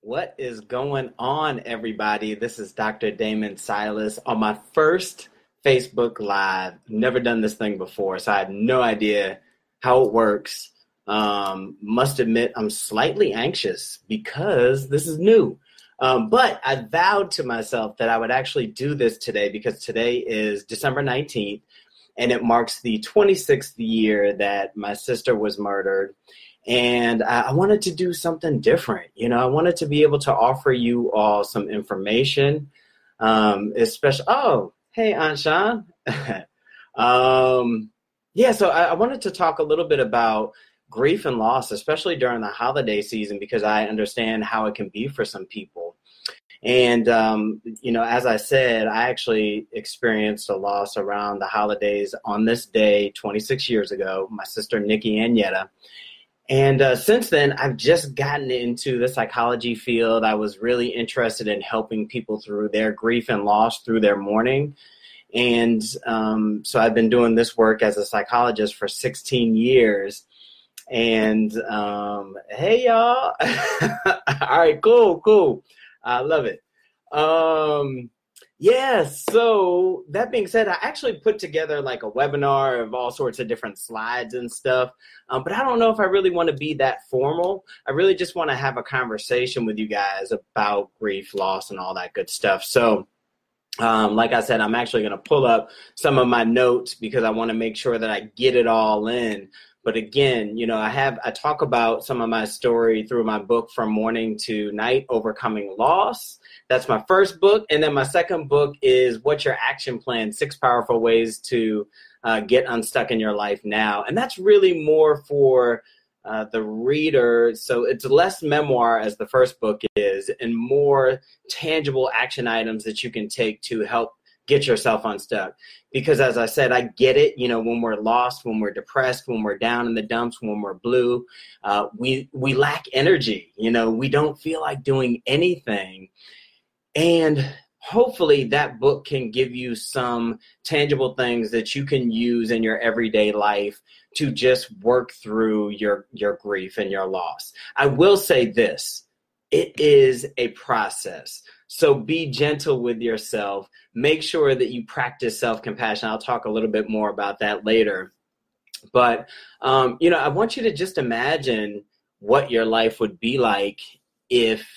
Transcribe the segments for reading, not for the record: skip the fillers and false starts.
What is going on, everybody? This is Dr. Damon Silas on my first Facebook Live. Never done this thing before, so I have no idea how it works. Must admit, I'm slightly anxious because this is new. But I vowed to myself that I would actually do this today because today is December 19th, and it marks the 26th year that my sister was murdered. And I wanted to do something different. I wanted to be able to offer you all some information, especially, oh, hey, Aunt Sean. So I wanted to talk a little bit about grief and loss, especially during the holiday season, because I understand how it can be for some people. And, as I said, I actually experienced a loss around the holidays on this day 26 years ago, my sister, Nikki Agnetta. And since then, I've just gotten into the psychology field. I was really interested in helping people through their grief and loss, through their mourning. And so I've been doing this work as a psychologist for 16 years. And hey, y'all. All right, cool. I love it. So that being said, I actually put together like a webinar of all sorts of different slides and stuff, but I don't know if I really want to be that formal. I really just want to have a conversation with you guys about grief, loss, and all that good stuff. So like I said, I'm actually going to pull up some of my notes because I want to make sure that I get it all in. But again, I talk about some of my story through my book, From Morning to Night, Overcoming Loss. That's my first book. And then my second book is What's Your Action Plan? 6 Powerful Ways to Get Unstuck in Your Life Now. And that's really more for the reader. So it's less memoir as the first book is, and more tangible action items that you can take to help get yourself unstuck. Because as I said, I get it, when we're lost, when we're depressed, when we're down in the dumps, when we're blue, we lack energy. We don't feel like doing anything. And hopefully that book can give you some tangible things that you can use in your everyday life to just work through your grief and your loss. I will say this, it is a process. So be gentle with yourself. Make sure that you practice self-compassion. I'll talk a little bit more about that later. But, I want you to just imagine what your life would be like if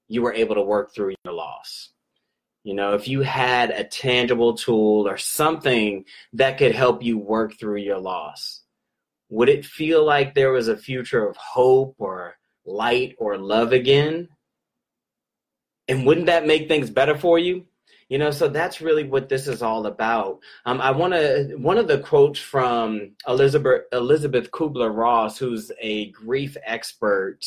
you were able to work through your loss. If you had a tangible tool or something that could help you work through your loss, would it feel like there was a future of hope or light or love again? And wouldn't that make things better for you? So that's really what this is all about. One of the quotes from Elizabeth Kubler-Ross, who's a grief expert.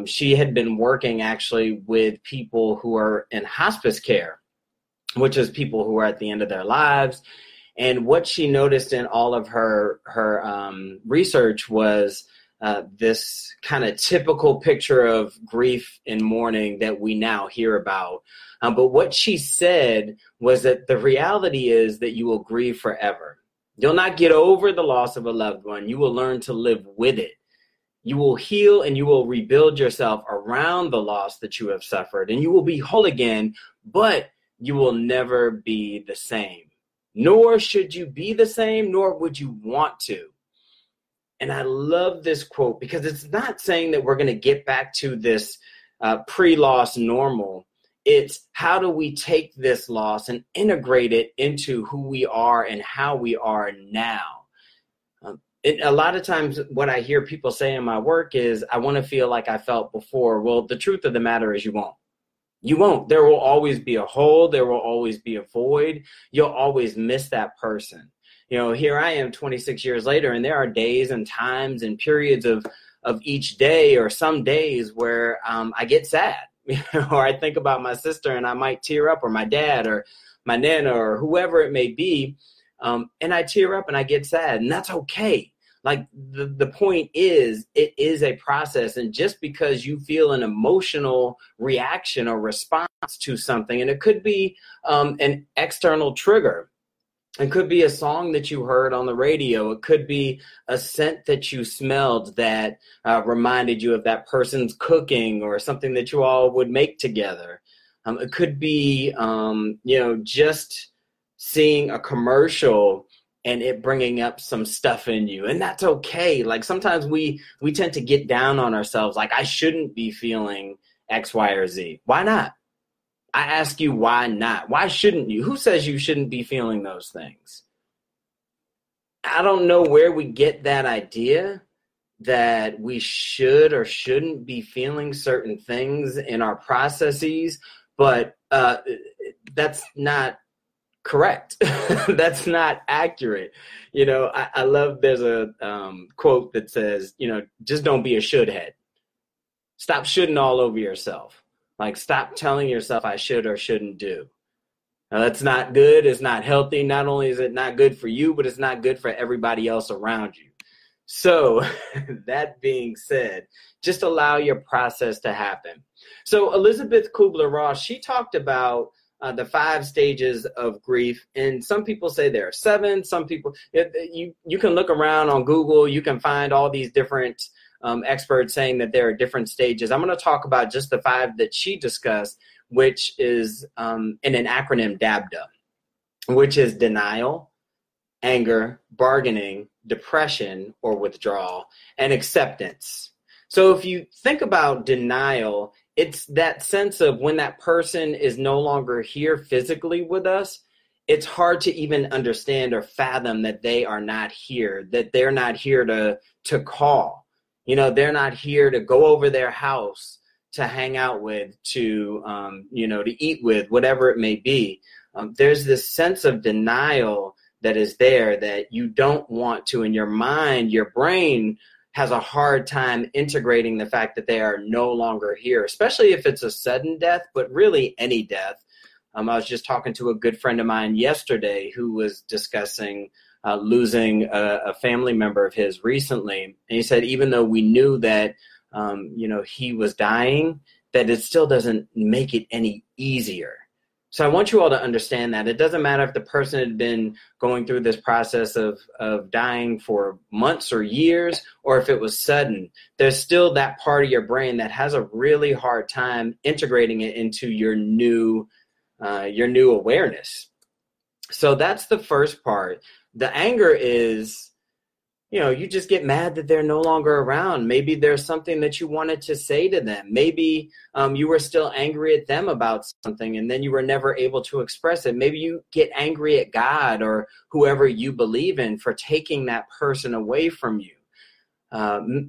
She had been working actually with people who are in hospice care, which is people who are at the end of their lives. And what she noticed in all of her research was this kind of typical picture of grief and mourning that we now hear about. But what she said was that the reality is that you will grieve forever. You'll not get over the loss of a loved one. You will learn to live with it. You will heal and you will rebuild yourself around the loss that you have suffered, and you will be whole again, but you will never be the same. Nor should you be the same, nor would you want to. And I love this quote because it's not saying that we're going to get back to this pre-loss normal. It's how do we take this loss and integrate it into who we are and how we are now. A lot of times what I hear people say in my work is, I want to feel like I felt before. Well, the truth of the matter is you won't. You won't. There will always be a hole. There will always be a void. You'll always miss that person. Here I am 26 years later, and there are days and times and periods of each day or some days where I get sad, or I think about my sister and I might tear up, or my dad or my nana or whoever it may be. And I tear up and I get sad, and that's okay. Like the point is, it is a process. And just because you feel an emotional reaction or response to something, and it could be an external trigger, It could be a song that you heard on the radio. It could be a scent that you smelled that reminded you of that person's cooking or something that you all would make together. It could be, just seeing a commercial and it bringing up some stuff in you. And that's okay. Like sometimes we tend to get down on ourselves. Like I shouldn't be feeling X, Y, or Z. Why not? I ask you, why not? Why shouldn't you? Who says you shouldn't be feeling those things? I don't know where we get that idea that we should or shouldn't be feeling certain things in our processes, but that's not correct. That's not accurate. I love, there's a quote that says, just don't be a should head. Stop shoulding all over yourself. Like, stop telling yourself I should or shouldn't do. Now, that's not good. It's not healthy. Not only is it not good for you, but it's not good for everybody else around you. So that being said, just allow your process to happen. So Elizabeth Kubler-Ross, she talked about the 5 stages of grief. And some people say there are 7. Some people, you can look around on Google. You can find all these different experts saying that there are different stages. I'm going to talk about just the 5 that she discussed, which is in an acronym DABDA, which is denial, anger, bargaining, depression or withdrawal, and acceptance. So if you think about denial, it's that sense of when that person is no longer here physically with us, it's hard to even understand or fathom that they are not here, that they're not here to call. They're not here to go over their house, to hang out with, to eat with, whatever it may be. There's this sense of denial that is there that you don't want to, in your mind, your brain has a hard time integrating the fact that they are no longer here, especially if it's a sudden death, but really any death. I was just talking to a good friend of mine yesterday who was discussing losing a family member of his recently. And he said, even though we knew that, he was dying, that it still doesn't make it any easier. So I want you all to understand that it doesn't matter if the person had been going through this process of dying for months or years, or if it was sudden, there's still that part of your brain that has a really hard time integrating it into your new awareness. So that's the first part. The anger is, you just get mad that they're no longer around. Maybe there's something that you wanted to say to them. Maybe you were still angry at them about something and then you were never able to express it. Maybe you get angry at God or whoever you believe in for taking that person away from you.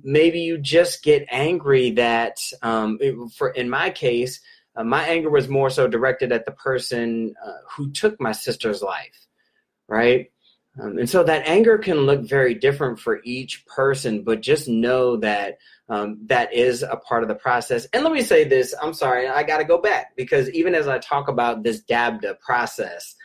Maybe you just get angry that, in my case, my anger was more so directed at the person who took my sister's life, right? And so that anger can look very different for each person, but just know that that is a part of the process. And let me say this, I'm sorry, I got to go back because even as I talk about this DABDA process,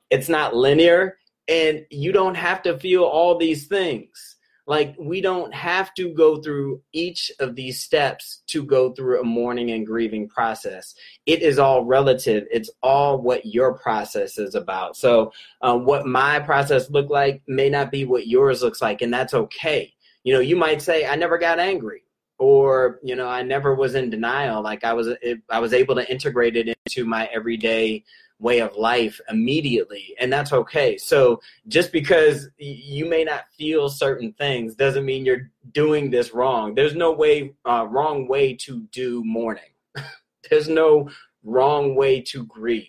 it's not linear and you don't have to feel all these things. Like we don't have to go through each of these steps to go through a mourning and grieving process. It is all relative. It's all what your process is about. So what my process looked like may not be what yours looks like, and that's okay. You might say, I never got angry, or, I never was in denial. Like I was able to integrate it into my everyday way of life immediately, and that's okay. So just because you may not feel certain things doesn't mean you're doing this wrong. There's no wrong way to do mourning. There's no wrong way to grieve.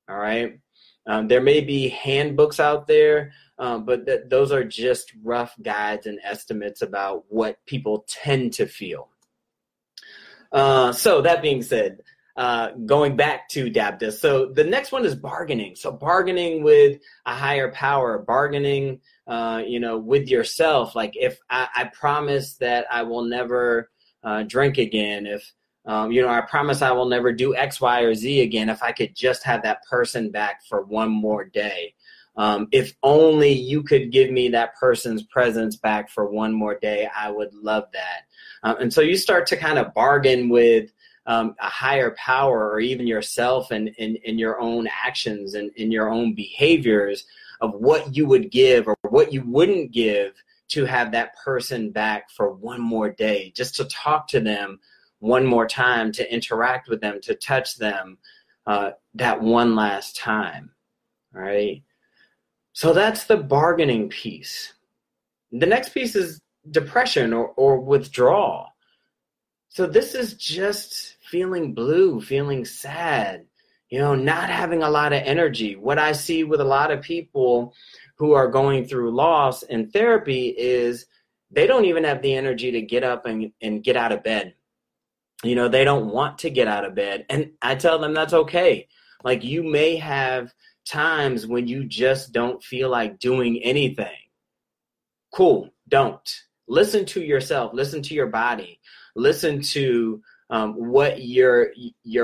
All right. There may be handbooks out there, but those are just rough guides and estimates about what people tend to feel. So that being said, going back to DABDA. So the next one is bargaining. So bargaining with a higher power, bargaining, with yourself. Like if I promise that I will never drink again, if, I promise I will never do X, Y, or Z again, if I could just have that person back for one more day. If only you could give me that person's presence back for one more day, I would love that. And so you start to kind of bargain with a higher power, or even yourself and in your own actions and in your own behaviors of what you would give or what you wouldn't give to have that person back for one more day, just to talk to them one more time, to interact with them, to touch them that one last time, right? So that's the bargaining piece. The next piece is depression or withdrawal. So this is just feeling blue, feeling sad, not having a lot of energy. What I see with a lot of people who are going through loss in therapy is they don't even have the energy to get up and get out of bed. They don't want to get out of bed. And I tell them that's okay. Like, you may have times when you just don't feel like doing anything. Cool. Don't. Listen to yourself. Listen to your body. Listen to what your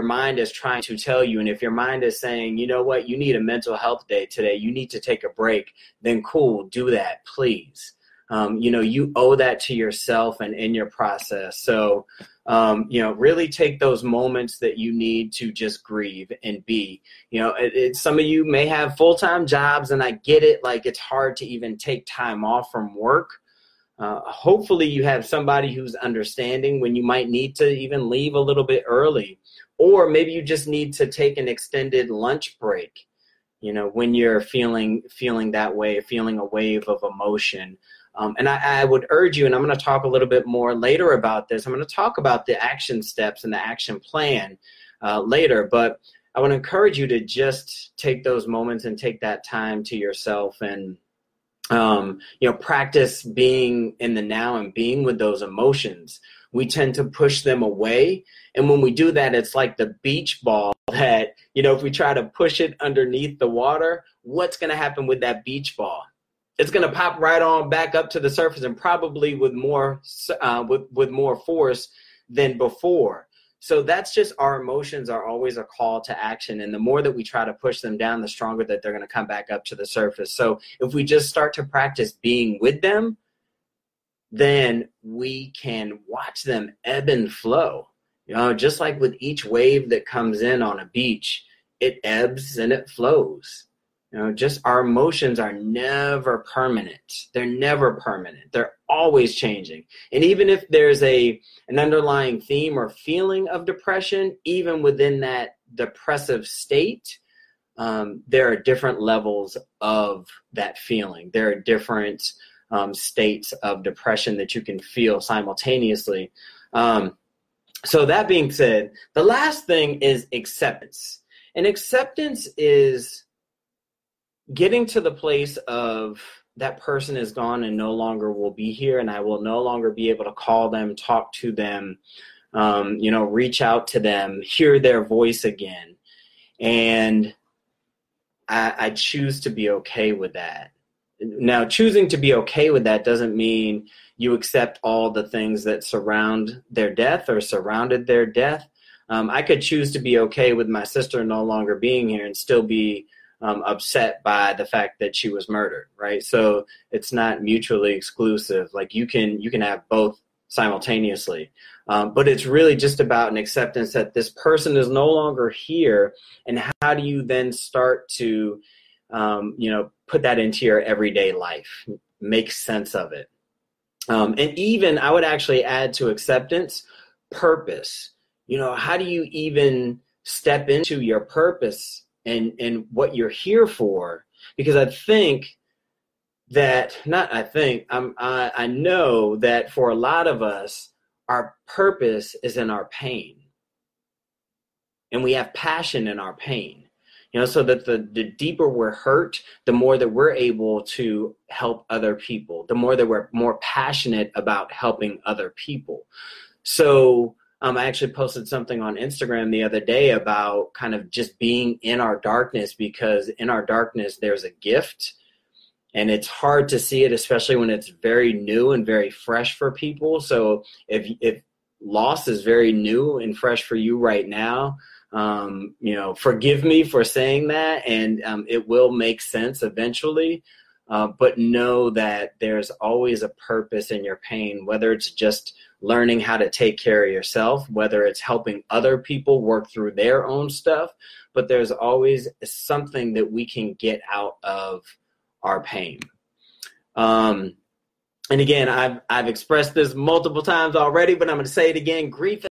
mind is trying to tell you. And if your mind is saying, you know what, you need a mental health day today, you need to take a break, then cool, do that, please. You owe that to yourself and in your process. So, really take those moments that you need to just grieve and be. Some of you may have full-time jobs, and I get it. Like, it's hard to even take time off from work. Hopefully you have somebody who's understanding when you might need to even leave a little bit early, or maybe you just need to take an extended lunch break, when you're feeling that way, feeling a wave of emotion. And I would urge you, and I'm going to talk a little bit more later about this. I'm going to talk about the action steps and the action plan later, but I want to encourage you to just take those moments and take that time to yourself and practice being in the now and being with those emotions. We tend to push them away. And when we do that, it's like the beach ball that, if we try to push it underneath the water, what's going to happen with that beach ball? It's going to pop right on back up to the surface, and probably with more force than before. So that's just, our emotions are always a call to action. And the more that we try to push them down, the stronger that they're going to come back up to the surface. So if we just start to practice being with them, then we can watch them ebb and flow. Just like with each wave that comes in on a beach, it ebbs and it flows. Just our emotions are never permanent. They're never permanent. They're always changing. And even if there's an underlying theme or feeling of depression, even within that depressive state, there are different levels of that feeling. There are different states of depression that you can feel simultaneously. So that being said, the last thing is acceptance. And acceptance is getting to the place of that person is gone and no longer will be here, and I will no longer be able to call them, talk to them, reach out to them, hear their voice again. And I choose to be okay with that. Now, choosing to be okay with that doesn't mean you accept all the things that surround their death or surrounded their death. I could choose to be okay with my sister no longer being here and still be upset by the fact that she was murdered, right? So it's not mutually exclusive. Like, you can have both simultaneously. But it's really just about an acceptance that this person is no longer here. And how do you then start to, put that into your everyday life, make sense of it? And even I would actually add to acceptance, purpose. How do you even step into your purpose and what you're here for? Because I know that for a lot of us, our purpose is in our pain. And we have passion in our pain. So that the deeper we're hurt, the more that we're able to help other people, the more that we're more passionate about helping other people. So I actually posted something on Instagram the other day about kind of just being in our darkness, because in our darkness, there's a gift. And it's hard to see it, especially when it's very new and very fresh for people. So if loss is very new and fresh for you right now, forgive me for saying that, and it will make sense eventually. But know that there's always a purpose in your pain, whether it's just learning how to take care of yourself, whether it's helping other people work through their own stuff, but there's always something that we can get out of our pain. And again, I've expressed this multiple times already, but I'm going to say it again. Grief